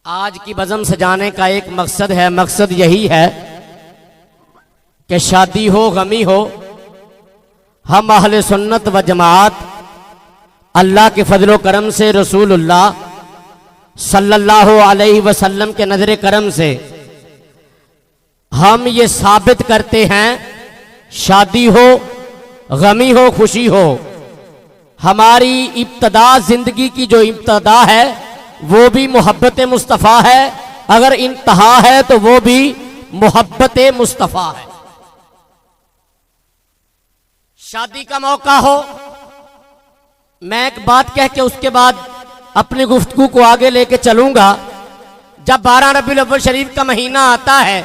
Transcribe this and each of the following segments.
आज की बज़म सजाने का एक मकसद है, मकसद यही है कि शादी हो गमी हो, हम अहले सुन्नत व जमात अल्लाह के फजलो करम से, रसूलुल्लाह सल्लल्लाहु अलैहि वसल्लम के नजर करम से हम ये साबित करते हैं, शादी हो गमी हो खुशी हो, हमारी इब्तदा जिंदगी की जो इब्तदा है वो भी मोहब्बत मुस्तफ़ा है, अगर इंतहा है तो वो भी मोहब्बत मुस्तफ़ा है। शादी का मौका हो, मैं एक बात कह के उसके बाद अपनी गुफ्तगू को आगे लेके चलूंगा। जब 12 रबीउल अव्वल शरीफ का महीना आता है,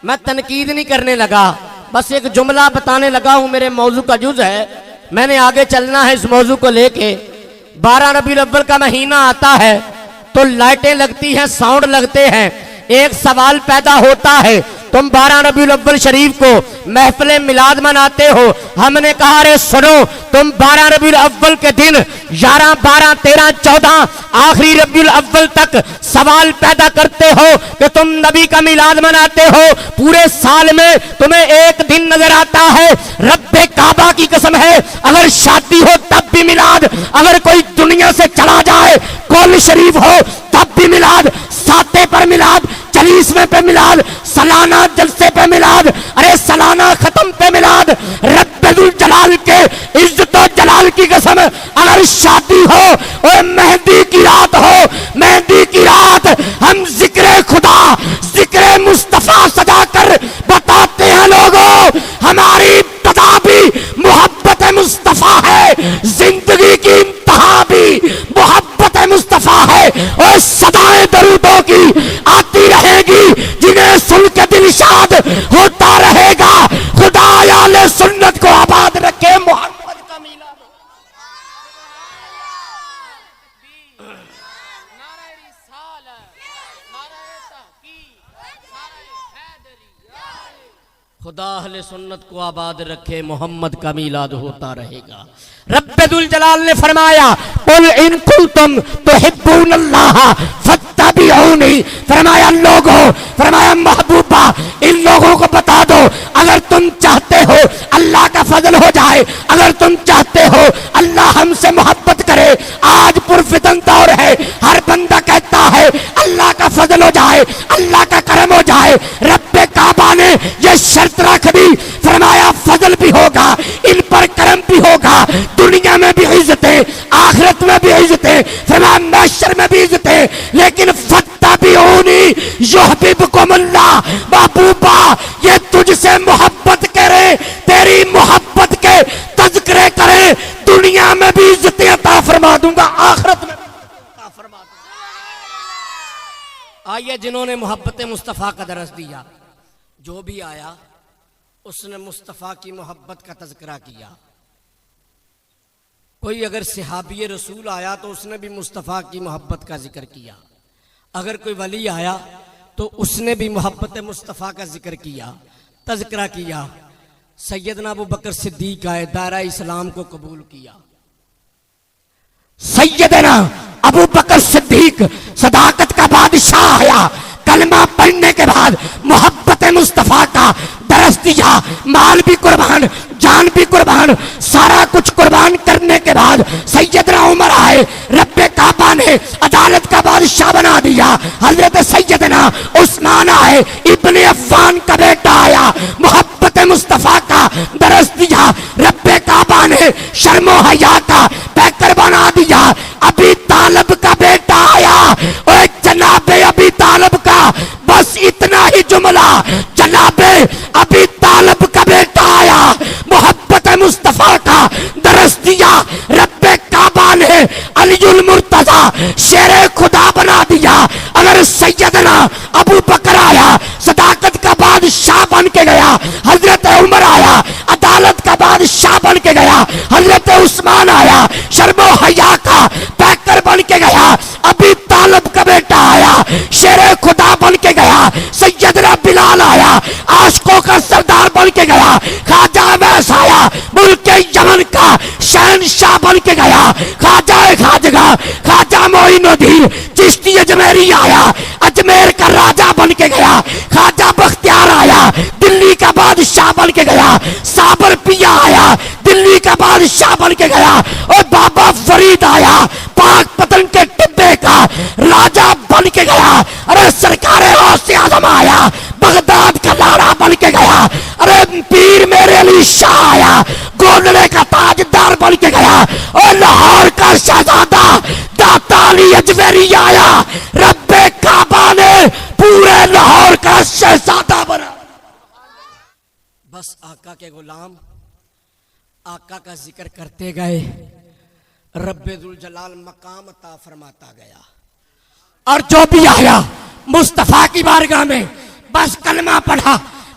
मैं तनकीद नहीं करने लगा, बस एक जुमला बताने लगा हूं, मेरे मौजू का जुज है, मैंने आगे चलना है इस मौजू को लेके। 12 रबीउल अव्वल का महीना आता है तो लाइटें लगती हैं, साउंड लगते हैं, एक सवाल पैदा होता है, तुम 12 रबीउल अव्वल शरीफ को महफिल मिलाद मनाते हो, हमने कहा अरे सुनो, तुम 12 रबीउल अव्वल के दिन 11, 12, 13, 14 आखिरी रबीउल अव्वल तक सवाल पैदा करते हो कि तुम नबी का मिलाद मनाते हो, पूरे साल में तुम्हें एक दिन नजर आता है। रब्बे काबा की कसम है, अगर शादी हो तब भी मिलाद, अगर कोई दुनिया से चला जाए, कौल शरीफ हो तब भी मिलाद, साते पर मिलाद, 40वें पे मिलाद, सालाना जलसे पे मिलाद, अरे सालाना खत्म पे मिलाद। रब्बुल जलाल के इज्जत और जलाल की कसम, अगर शादी हो और मेहंदी की रात हो, मेहंदी की रात हम जिक्र खुदा, जिक्र मुस्तफा सजा कर बताते हैं लोगों, हमारी इब्तिदा भी मोहब्बत मुस्तफा है, जिंदगी की इंतहा भी मोहब्बत मुस्तफा है, और सदाएं दरूदों की आती रहेगी, जिन्हें सुन के दिल शाद होता रहेगा। खुदा आले सुन्नत को आबाद रखे, मोहम्मद का मिलाद। खुदा अहले सुन्नत को आबाद रखे, मोहम्मद का मिलाद होता रहेगा। रब्बुल जलाल ने फरमाया, कुल इन कुंतुम तुहिब्बूनल्लाह फत्तबिऊनी, फरमाया लोगों, फरमाया महबूबा, इन लोगों को बता दो, अगर तुम चाहते हो अल्लाह का फजल हो जाए, अगर तुम चाहते हो अल्लाह हमसे मोहब्बत करे, आज पुरफितन दौर है, हर बंदा कहता है अल्लाह का फजल हो जाए, अल्लाह का करम हो जाए। रब्बे काबा ने यह शर्त रख दी, फरमाया फजल भी होगा, इन पर करम भी होगा, दुनिया में भी इज्जतें, आखिरत में भी इज्जतें, फरमाया महशर में भी इज्जतें, लेकिन फत्तबिऊनी युहब्बुकुमुल्लाह, महबूबा ये तुझसे मोहब्बत करे, तेरी मोहब्बत के तज़किरे करे, दुनिया में भी इज्जतें अता फरमा दूंगा, आखिरत में भी अता फरमा दूंगा। आइए, जिन्होंने मोहब्बत मुस्तफ़ा का दरस दिया, जो भी आया उसने मुस्तफ़ा की मोहब्बत का तज़किरा किया। कोई अगर सहाबी रसूल आया तो उसने भी मुस्तफ़ा की मोहब्बत का जिक्र किया, अगर कोई वली आया तो उसने भी मोहब्बत मुस्तफ़ा का जिक्र किया, तज़किरा किया। सैयदना अबू बकर सिद्दीक आए, दायरा इस्लाम को कबूल किया। सैयदना अबू बकर सिद्दीक सदाकत का बादशाह आया, कलमा पढ़ने के बाद मोहब्बत मुस्तफ़ा का दरस दिया, माल भी कुर्बान, जान भी कुर्बान, सारा कुछ कुर्बान करने के बाद सैयदना उमर आए, रब्बे काबा ने अदालत का बादशाह बना दिया। हजरत सैयदना उस्मान आए, इब्ने अफ़्फ़ान का बेटा आया, मोहब्बत मुस्तफ़ा का दरस दिया। रब्बे काबा ने शर्मो हया का पैकर बना दिया। अबी तालब का बेटा आया, और जनाबे अबी तालब का, बस इतना ही जुमला, जनाबे अबी तालब का बेटा आया, मोहब्बत मुस्तफ़ा का दरस दिया। रब्बे काबा ने अलीउल मुर्तज़ा शेरे खुदा बना दिया। अगर सैयदना अबू बकर आया, सदाकत का बादशाह बन के गया, हजरत उमर आया, अदालत का बादशाह बन के गया, हजरत उस्मान आया, शर्मो हया का पैकर बन के गया, अबी तालब का बेटा आया, शेरे खुदा बन के गया, सैयदना बिलाल आया, आशिकों का सरदार बन के गया, ख्वाजा वैस आया, मुल्क यमन का शहंशाह बन के गया, ख्वाजा खाजगा, ख्वाजा मोइनुद्दीन चिश्ती अजमेरी आया, अजमेर का राजा बन के गया। ख्वाजा बख्तियार आया, दिल्ली का बादशाह बन के गया। साबर पिया आया, दिल्ली का बादशाह बन के गया। और बाबा फरीद आया, पाक पतन के टिब्बे का राजा बन के गया। अरे सरकारे गौसे आजम आया, बगदाद का लाड़ा बन के गया। अरे पीर मेरे अली शाह आया, गोदड़े का ताजदार बन के गया। और लाहौर का शहजादा दाता अली अजमेरी आया, रब्बे काबा ने पूरे लाहौर का शहजादा बना। बस आका के गुलाम आका का जिक्र करते गए, रब्बे दुल जलाल मकाम अता फरमाता गया। और जो भी आया मुस्तफा की बारगाह में बस कलमा पढ़ा,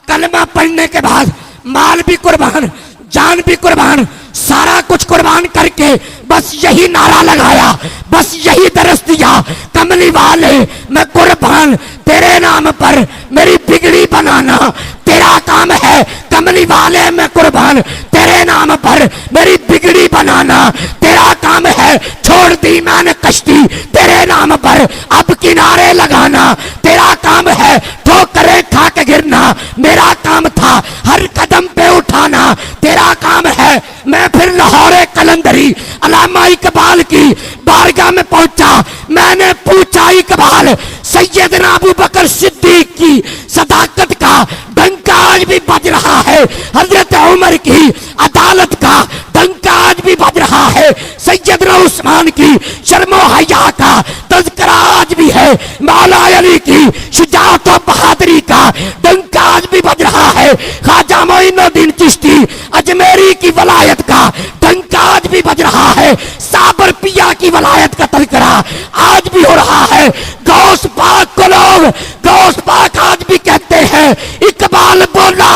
कलमा पढ़ने के बाद माल भी कुर्बान, जान भी कुर्बान, सारा कुछ कुर्बान करके बस यही नारा लगाया, बस यही दरस दिया, कमली वाले मैं कुर्बान तेरे नाम पर मेरी बिगड़ी बनाना तेरा काम है। कमली वाले मैं कुर्बान तेरे नाम पर मेरी बिगड़ी बनाना तेरा काम है। छोड़ दी मैंने कश्ती तेरे नाम पर, अब किनारे लगाना तेरा काम है। ठोकरें खा के गिरना मेरा काम था, हर कदम पे उठाना तेरा काम है। मैं फिर लाहौर कलंदरी अल्लामा इकबाल की बारगाह में पहुंचा। मैंने पूछा इकबाल, सैयदना अबू बकर सिद्दीक की सदाकत का डंका आज भी बज रहा है, हजरत उमर की अदालत का डंका आज भी बज रहा है, सैयदना उस्मान की शर्मो हया का तज़किरा आज भी है, मौला अली की शुजाअत और बहादुरी का डंका आज भी बज रहा है, ख्वाजा मोइनुद्दीन चिश्ती अजमेरी की वलायत का डंका आज भी बज रहा है, साबर पिया की वलायत का तज़किरा आज भी हो रहा है। गौस पाक को लोग गौस पाक आज भी कहते हैं। इकबाल बोला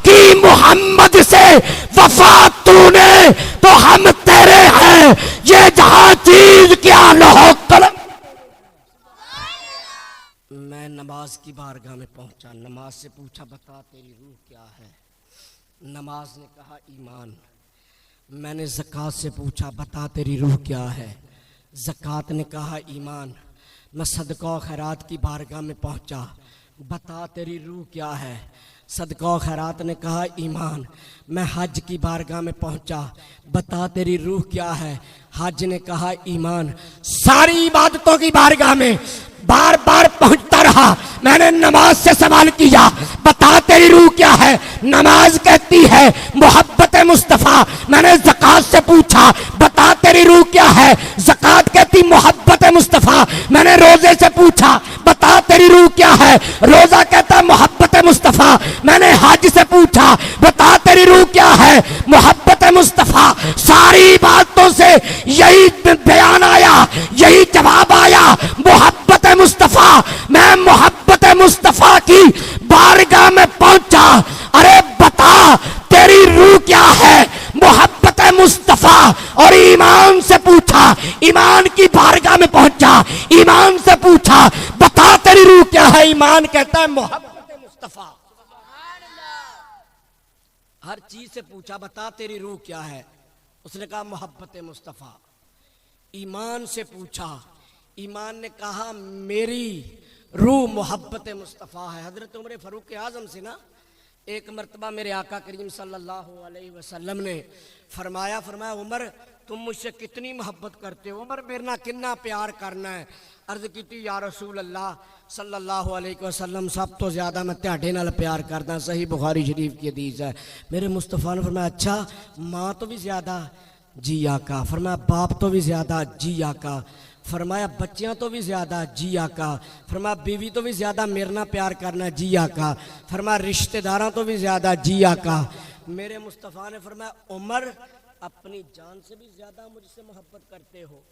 कि मोहम्मद से वफा तूने तो हम तेरे हैं, ये जहां चीज क्या लोहो कलम। मैं नमाज की बारगाह में पहुंचा, नमाज से पूछा बता तेरी रूह क्या है, नमाज ने कहा ईमान। मैंने ज़कात से पूछा बता तेरी रूह क्या है, ज़कात ने कहा ईमान। मैं सदका खैरात की बारगाह में पहुंचा, बता तेरी रूह क्या है, सदका खैरात ने कहा ईमान। मैं हज की बारगाह में पहुंचा, बता तेरी रूह क्या है, हज ने कहा ईमान। सारी इबादतों की बारगाह में बार बार पहुंचता रहा। मैंने नमाज से सवाल किया बता तेरी रूह क्या है, नमाज कहती है मोहब्बत मुस्तफ़ा। मैंने ज़कात से पूछा बता तेरी रूह क्या है, ज़कात कहती मोहब्बत मुस्तफ़ा। मैंने रोजे से पूछा बता तेरी रूह क्या है, रोजा कहता मोहब्बत मुस्तफ़ा। मैंने हज से पूछा बता तेरी रूह क्या है, मोहब्बत मुस्तफ़ा। सारी बातों से यही बयान आया, यही जवाब आया, मोहब्बत मुस्तफ़ा। मैं मोहब्बत मुस्तफ़ा की बारगाह में पहुंचा, अरे बता तेरी रूह क्या है, मोहब्बत मुस्तफ़ा। और ईमान से पूछा, ईमान की बारगाह में पहुंचा, ईमान से पूछा बता तेरी रूह क्या है, ईमान कहता है मोहब्बत मुस्तफ़ा। हर चीज से पूछा बता तेरी रूह क्या है, उसने कहा मोहब्बत मुस्तफ़ा। ईमान से पूछा, ईमान ने कहा मेरी रूह मोहब्बत मुस्तफ़ा है। हजरत उमर फ़ारूक आज़म से ना एक मरतबा मेरे आका करीम सल्लल्लाहु अलैहि वसल्लम ने फरमाया उमर तुम मुझसे कितनी मोहब्बत करते हो, उमर मेरे ना कितना प्यार करना है। अर्ज की या रसूल अल्लाह सल्लल्लाहु अलैहि वसल्लम सब तो ज़्यादा मैं त्याडे नाल प्यार करदा। सही बुखारी शरीफ की हदीस है। मेरे मुस्तफ़ा ने फरमाया अच्छा माँ तो भी ज़्यादा, जी आका। फरमाया बाप तो भी ज़्यादा, जी आका। फरमाया बच्चियां तो भी ज़्यादा, जी आका। फरमाया बीवी तो भी ज़्यादा मेरे ना प्यार करना, जी आका। फरमाया रिश्तेदारों तो भी ज़्यादा, जी आका। मेरे मुस्तफ़ा ने फरमाया उमर अपनी जान से भी ज़्यादा मुझसे मोहब्बत करते हो।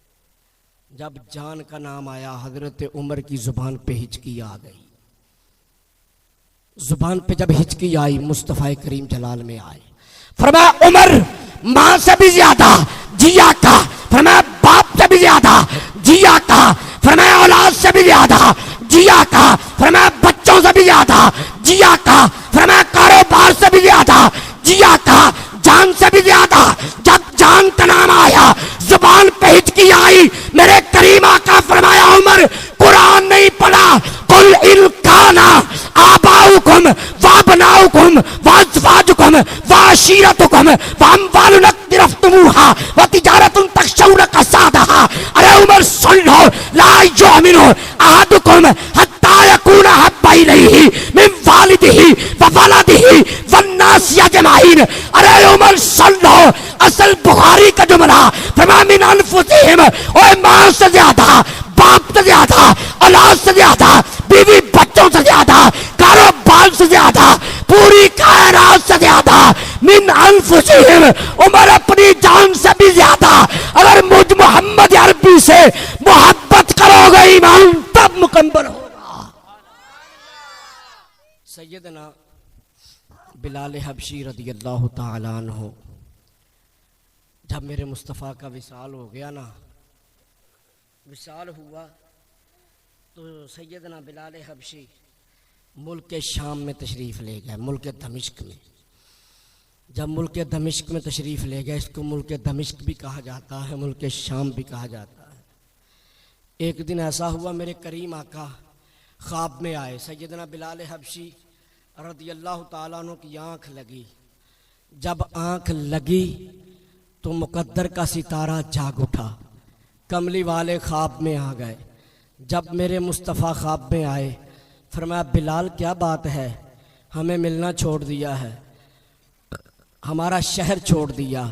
जब जान का नाम आया हजरत उमर की ज़ुबान पे हिचकी आ गई। ज़ुबान पे जब हिचकी आई मुस्तफ़ा करीम जलाल में आए। फरमाया उमर माँ से भी ज्यादा, जी आका। फरमाया बाप से भी ज्यादा, जी आका। फरमाया औलाद से भी ज्यादा, जी आका। फरमाया बच्चों से भी ज्यादा, जी आका। फरमाया कारोबार से भी ज्यादा, जी आका। जान से भी ज्यादा। जब जान का नाम आया जुबान पे हिचकी आई, मेरे करीम आका अशीरतुकुम व अम्वालुन इक्तरफ्तुमूहा व तिजारतुन तखशौन कसादहा। अरे उमर सुन लो, ला युमिनु अहदुकुम हत्ता यकूना हब्बा इलैहि मिन वालिदिही व वलदिही वन्नास अजमाइन। अरे उमर सुन लो, असल बुखारी का जुमला फरमा मिन अनफुसिहिम, ओए मां से ज्यादा, बाप से ज्यादा, औलाद से ज्यादा, बीवी बच्चों से ज्यादा, कारोबार से ज्यादा, पूरी कायनात से ज्यादा, मिन अनफुसिहिम, उमर अपनी जान से भी ज्यादा अगर मुझ मोहम्मद अरबी से मोहब्बत करोगे ईमान तब मुकम्मल होगा। सैयदना बिलाल हबशी रदियल्लाहु ताला अन्हु जब मेरे मुस्तफ़ा का विसाल हो गया ना, विसाल हुआ तो सैयदना बिलाल हबशी मुल्क शाम में तशरीफ़ ले गए, मुल्क दमिश्क में। जब मुल्क दमिश्क में तशरीफ़ ले गए, इसको मुल्क दमिश्क भी कहा जाता है, मुल्क शाम भी कहा जाता है। एक दिन ऐसा हुआ, मेरे करीम आका ख्वाब में आए। सैयदना बिलाल हबशी रदियल्लाहु ताला अन्हु की आँख लगी। जब आँख लगी तो मुकद्दर का सितारा जाग उठा, कमली वाले ख्वाब में आ गए। जब मेरे मुस्तफ़ा ख्वाब में आए, फरमाया बिलाल क्या बात है, हमें मिलना छोड़ दिया है, हमारा शहर छोड़ दिया।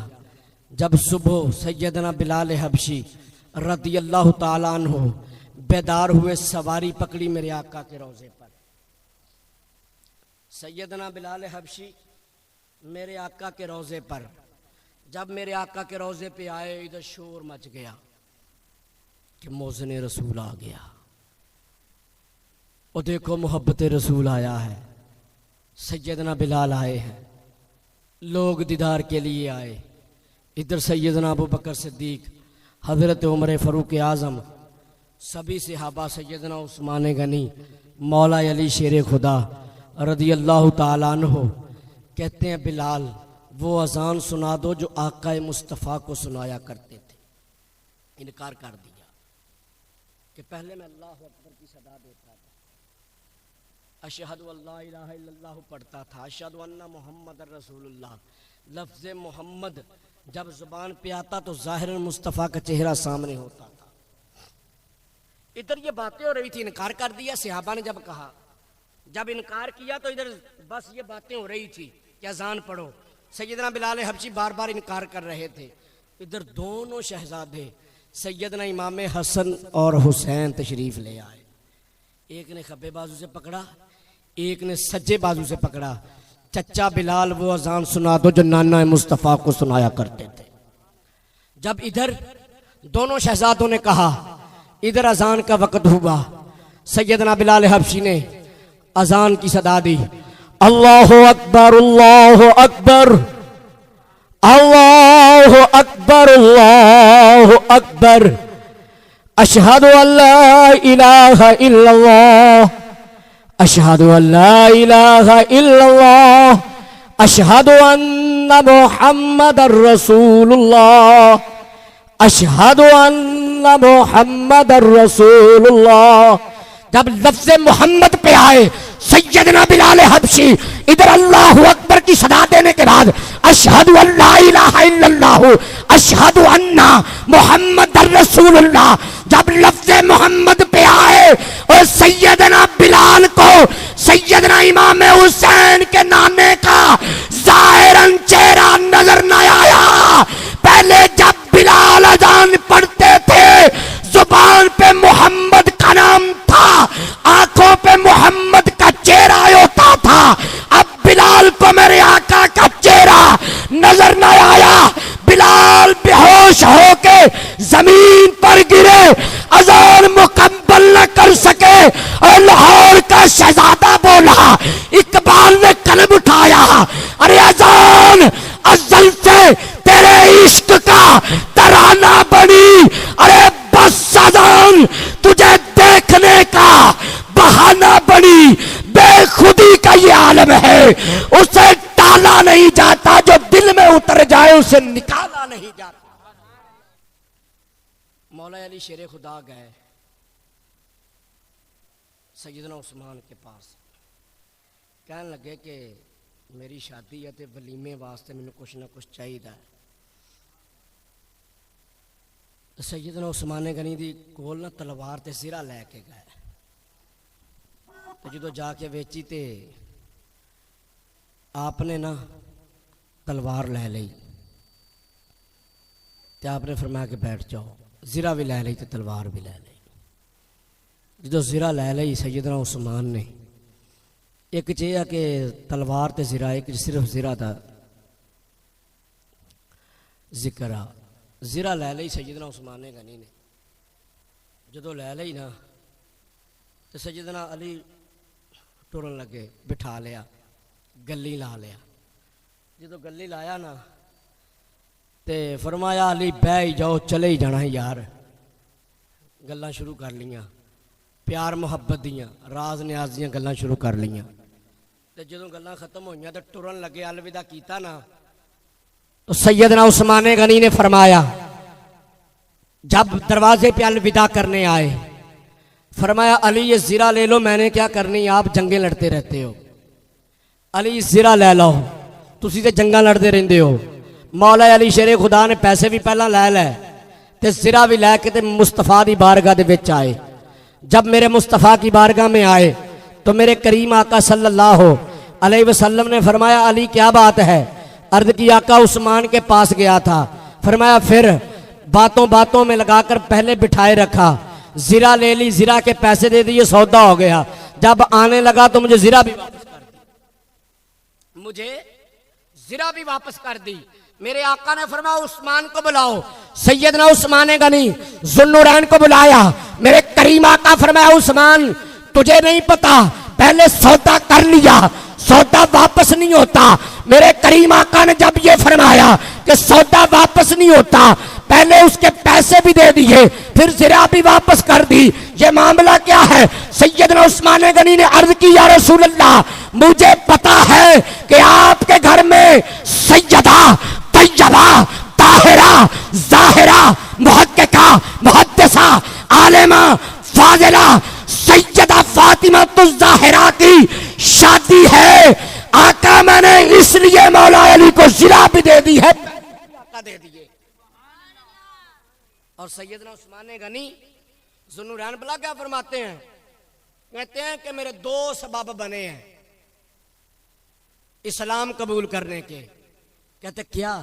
जब सुबह सैयदना बिलाल हबशी रदियल्लाहु ताला अन्हु बेदार हुए, सवारी पकड़ी मेरे आका के रोज़े पर। सैयदना बिलाल हबशी मेरे आका के रोज़े पर, जब मेरे आका के रोज़े पे आए, इधर शोर मच गया कि मौज़न रसूल आ गया। और देखो मोहब्बत रसूल आया है, सैयदना बिलाल आए हैं, लोग दीदार के लिए आए। इधर सैयदना अबू बकर सिद्दीक, हज़रत उमर फ़ारूक आज़म, सभी सहाबा, सैयदना उस्मान गनी, मौला अली शेर खुदा रदियल्लाहु ताला अन्हु। कहते हैं बिलाल वो अजान सुना दो जो आका मुस्तफ़ा को सुनाया करते थे। इनकार कर दिया कि पहले मैं अल्लाह अकबर की सदा देता था, अशहदु अल्ला इलाहा इल्लल्लाह पढ़ता था, अशहदु अन्ना मुहम्मद रसूलुल्लाह। लफ्ज़ मोहम्मद जब ज़ुबान पे आता तो ज़ाहिरन मुस्तफ़ा का चेहरा सामने होता था। इधर ये बातें हो रही थी, इनकार कर दिया। सहाबा ने जब कहा, जब इनकार किया तो इधर बस ये बातें हो रही थी कि अजान पढ़ो। सैयदना बिलाल हबशी बार बार इनकार कर रहे थे। इधर दोनों शहजादे सैयदना इमाम हसन और हुसैन तशरीफ़ ले आए। एक ने खब्बे बाजू से पकड़ा, एक ने सज्जे बाजू से पकड़ा। चचा बिलाल वो अजान सुना दो जो नाना मुस्तफ़ा को सुनाया करते थे। जब इधर दोनों शहजादों ने कहा, इधर अजान का वक़्त हुआ, सैयदना बिलाल हबशी ने अजान की सदा दी, अल्लाहु अकबर अल्लाहु अकबर अल्लाहु अकबर अल्लाहु अकबर, अशहदु अल्ला इलाहा इल्लल्लाह अशहदु अल्ला इलाहा इल्लल्लाह अशहदु अन्ना मुहम्मदर रसूलुल्लाह अशहदु अन्ना मुहम्मदर रसूलुल्लाह। जब लफ्ज़ मोहम्मद पे आए, सैयदना बिलाल हबशी इधर अल्लाहु अकबर की सदा देने के बाद अशहदु अल्ला इलाहा इल्लल्लाह अशहदु अन्ना मुहम्मदर रसूलुल्लाह, जब लफ्ज़ मोहम्मद पे आए और सैयदना बिलाल को सैयदना इमाम हुसैन के नाने का ज़ाहिरन चेहरा नजर न आया। पहले जब बिलाल अजान पढ़ते थे, जुबान पे मोहम्मद का नाम था, आंखों पे मोहम्मद का चेहरा होता था। अब बिलाल को मेरे आका का चेहरा नजर न आया। बिलाल बेहोश होके जमीन पर गिरे, अजान मुकम्मल न कर सके और लाहौर का शहजादा बोला, इकबाल ने कलम उठाया, अरे अजान अज़ल से तेरे इश्क का तराना बनी, अरे बस अजान तुझे देखने का बहाना बनी। बेखुदी का ये आलम है, उसे टाला नहीं जाता, जो दिल में उतर जाए उसे निकाला नहीं जाता। मौला अली शेर खुदा गए सैयदना उस्मान के पास, कहने लगे कि मेरी शादी है तो वलीमे वास्ते मैंने कुछ ना कुछ चाहिए। सैयदना उस्मान गनी दी कोल ना तलवार ते सिरा लैके गए, तो जो जाके वेची तो आपने ना तलवार लै ली, तो आपने फरमाया कि बैठ जाओ। ज़िरा भी लै ली तो तलवार भी लै ली। जो ज़िरा लै ली सैयदना उस्मान ने, एक च है कि तलवार ते ज़िरा, एक सिर्फ ज़िरा का जिक्र आ। ज़िरा लै ली सैयदना उस्मान गनी ने। जो लै ली ना तो सैयदना अली टुरन लगे, बिठा लिया, गली ला लिया। जो गली लाया ना तो फरमाया अली बह ही जाओ, चले ही जाना है यार। गल्लां शुरू कर लियां, प्यार मुहब्बत दियां, राज न्याज दियां गल्लां शुरू कर लियां। तो जो गल्लां खत्म होईयां तो टुरन लगे, अलविदा कीता ना, तो सैयदना उस्मान गनी ने फरमाया, जब दरवाजे पे अलविदा करने आए, फरमाया अली ये ज़िरा ले लो, मैंने क्या करनी, आप जंगें लड़ते रहते हो। अली ज़िरा ले लो, तुसी ते जंगा लड़ते रहंदे हो। मौला अली शेरे खुदा ने पैसे भी पहला लै लै ते ज़िरा भी लैके ते मुस्तफ़ा दी बारगाह दे विच आए। जब मेरे मुस्तफ़ा की बारगाह में आए तो मेरे करीम आका सल्लल्लाहु अलैहि वसल्लम ने फरमाया अली क्या बात है। अर्ज़ की आका उस्मान के पास गया था। फरमाया फिर बातों बातों में लगाकर पहले बिठाए रखा, ज़िरा ले ली, ज़िरा के पैसे दे दिए, सौदा हो गया। जब आने लगा तो मुझे ज़िरा भी वापस कर दी, मुझे ज़िरा भी वापस कर दी। मेरे आका ने फरमाया उस्मान को बुलाओ। सैयदना उस्मान गनी ज़ुन्नुरैन को बुलाया। मेरे करीम आका फरमाया उस्मान तुझे नहीं पता, पहले सौदा कर लिया, सौदा वापस नहीं होता। मेरे करीम आका ने जब ये फरमाया कि सौदा वापस नहीं होता, पहले उसके पैसे भी दे दिए, फिर ज़िरा भी वापस कर दी, ये मामला क्या है। सैयदना उस्मान गनी ने अर्ज की या रसूल अल्लाह, मुझे पता है कि आपके घर में सैयदा तैयबा ताहिरा ज़ाहिरा मुहक्किका मुहद्दिसा आलिमा फाजिला सैयदा फातिमा ज़ाहिरा की शादी है। आका मैंने इसलिए मौला अली को ज़िरा भी दे दी है, दे दिए। और सैयदना उस्मान गनी ज़ुन्नुरैन बुला क्या फरमाते हैं, कहते हैं कि मेरे दो सबब बने हैं इस्लाम कबूल करने के। कहते क्या?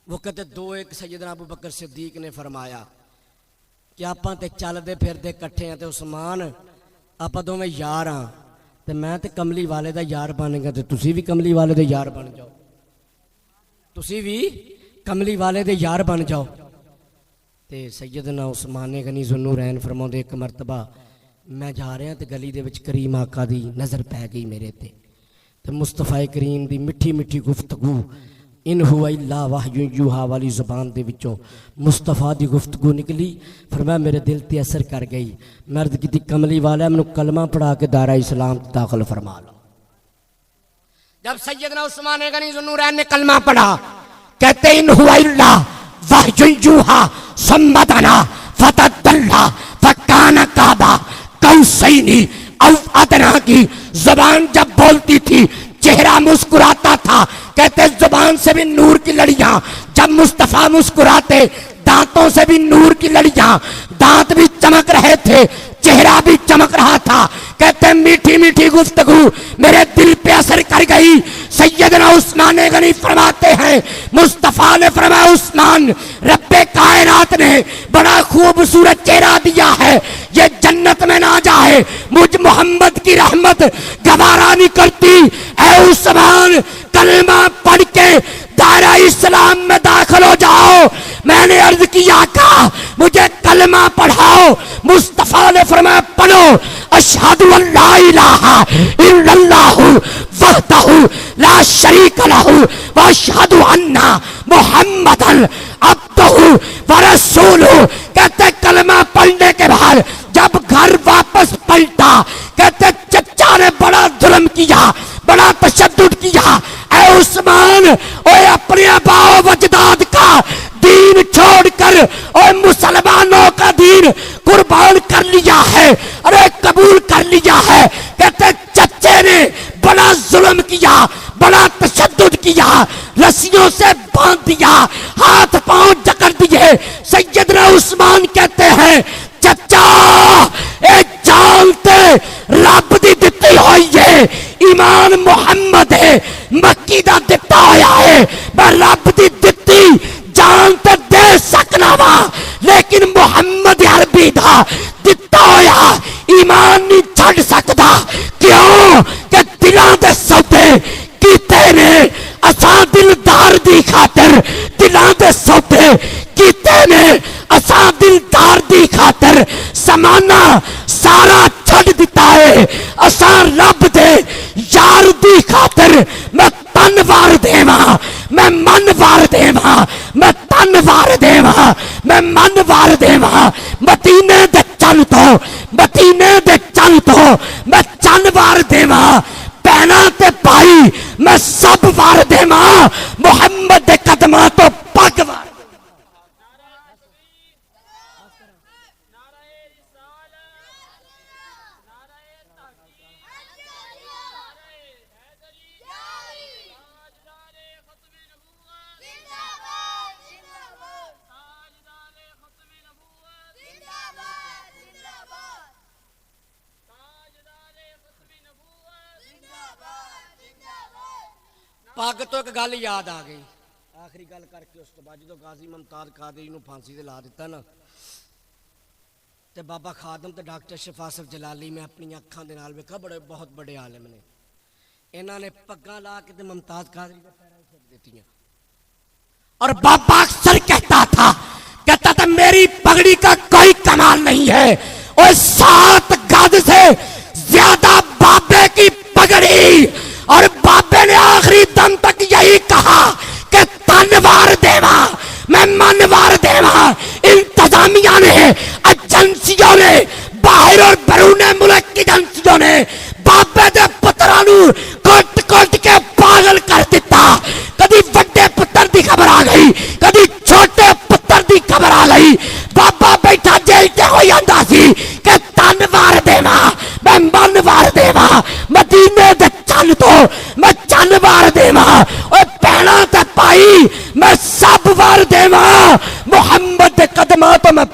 वो कहते दो, एक सैयदना अबू बकर सिद्दीक ने फरमाया कि आप ते चलते फिरते कट्ठे हैं, तो उस्मान आप दोवें यार हाँ, तो मैं तो कमली वाले का यार बन गया, तो तुसी भी कमली वाले दे यार बन जाओ, तुसी भी कमली वाले दे यार बन जाओ। तो सैयदना उस्मान गनी ज़ुन्नुरैन फरमाते एक मरतबा मैं जा रहा तो गली दे विच करीम आका दी नज़र पै गई मेरे ते, तो मुस्तफ़ा करीम दी मिठी मिठी गुफ्तगू इन हुआ इल्ला वाह्युन यूहा वाली ज़ुबान दे विचों मुस्तफ़ा दी गुफ्तगू निकली। फरमाया मेरे दिल ते असर कर गई। मैं अर्ज़ कीती कमली वाला मैनू कलमा पढ़ा के दायरा इस्लाम दाखिल फरमा लो। जब सैयदना उस्मान गनी ज़ुन्नुरैन ने कलमा पढ़ा, कहते इन हुआ इल्ला वाह्युन यूहा सम्मदना फतदल्ला फकाना काबा कौसैनी औ अदना की ज़बान जब बोलती थी चेहरा मुस्कुराता था। कहते जुबान से भी नूर की लड़ियां, जब मुस्तफ़ा मुस्कुराते दांतों से भी नूर की लड़ियां, दांत भी चमक रहे थे, चेहरा भी चमक रहा था। कहते मीठी मीठी गुफ्तगू मेरे दिल पे असर कर गई। सैयदना उस्मान गनी फरमाते हैं मुस्तफ़ा ने फरमाया उस्मान रब्बे कायनात ने बड़ा खूबसूरत चेहरा दिया है, ये जन्नत में ना जाए, मुझ मोहम्मद की रहमत गवारा नहीं करती। ऐ उस्मान कलमा पढ़ के दायरा इस्लाम में दाखिल हो जाओ। मैंने अर्ज किया का मुझे कलमा पढ़ाओ। मुस्तफ़ा ने फरमाया पढ़ो अशहदु अल्ला इलाहा इल्लल्लाहु वहदहु ला शरीका लहु व अशहदु अन्ना मुहम्मदन अब्दुहु व रसूलुहु। कहते कलमा पढ़ने के बाद जब घर वापस पलटा, कहते चचा ने बड़ा जुल्म किया, बड़ा तशद्दुद किया। ऐ उस्मान ओए अपने आबाओ वजदाद का दीन छोड़कर और मुसलमानों का दीन कुर्बान कर लिया है, अरे कबूल कर लिया है। कहते बच्चे ने बड़ा जुल्म किया, बड़ा तशद्दुद किया, रस्सियों से बांध दिया, हाथ पांव जकड़ दिए। सैयदना उस्मान कहते हैं चचा ए जानते रब दी दित्ती हुई है, ईमान मुहम्मद है मक्की दा दिता होया है, मैं रब दी दित्ती जान ते दे सकना वा, लेकिन मुहम्मद अरबी दा दिता होया ईमान नहीं छड़ सकदा। क्यों कि दिलां दे सौदे कीते ने असां दिलदार दी खातिर, दिलां दे सौदे कीते ने असां दिलदार दी खातिर, समाना सारा छड़ दिता है असां रब दे यार दी खातिर। मैं तन वार देवा, मैं मन वार देवा, मैं तन वार देवा, मैं मन वार देवा। मदीने दे चल तो, मदीने दे चल तो मैं चन वार देवा, पैना ते पाई मैं सब वार देवा, मुहम्मद दे कदमां तो पग वार। पग तो एक गल याद आ गई, आखिरी गल करके उस तो बाद जो गाजी मुमताज कादरी नूं फांसी ते ला दिता ना, ते बाबा खादम ते डॉक्टर शफासफ जलाली मैं अपनी अखां दे नाल वेखा, बड़े बहुत बड़े आलिम ने, इन्हां ने पग्गां ला के ते मुमताज कादरी दे पैरां च सुट दित्तियां। और बाबा अक्सर कहता था मेरी पगड़ी का कोई कमाल नहीं है, और 7 गज से ज्यादा बाबे की पगड़ी। और बाबे ने आखिरी दम तक यही कहा कि तनवार देवा, मैं मनवार देवा। इंतजामिया ने, एजेंसियों ने, बाहर और बरूने मुल्क की एजेंसियों ने बाबे दे पुत्रा नू कट कट के पागल कर दिता। कभी बड़े पुत्र की खबर आ गई, कभी छोटे पुत्र की खबर आ गई। बाबा बैठा जेल च हो जाता सी कि तनवार देवा, मैं मनवार देवा। मदीने दे चल तो मैं चन वार देवा, और पैना ते पाई मैं सब वार देवा। मुहम्मद दे कदमां तो मैं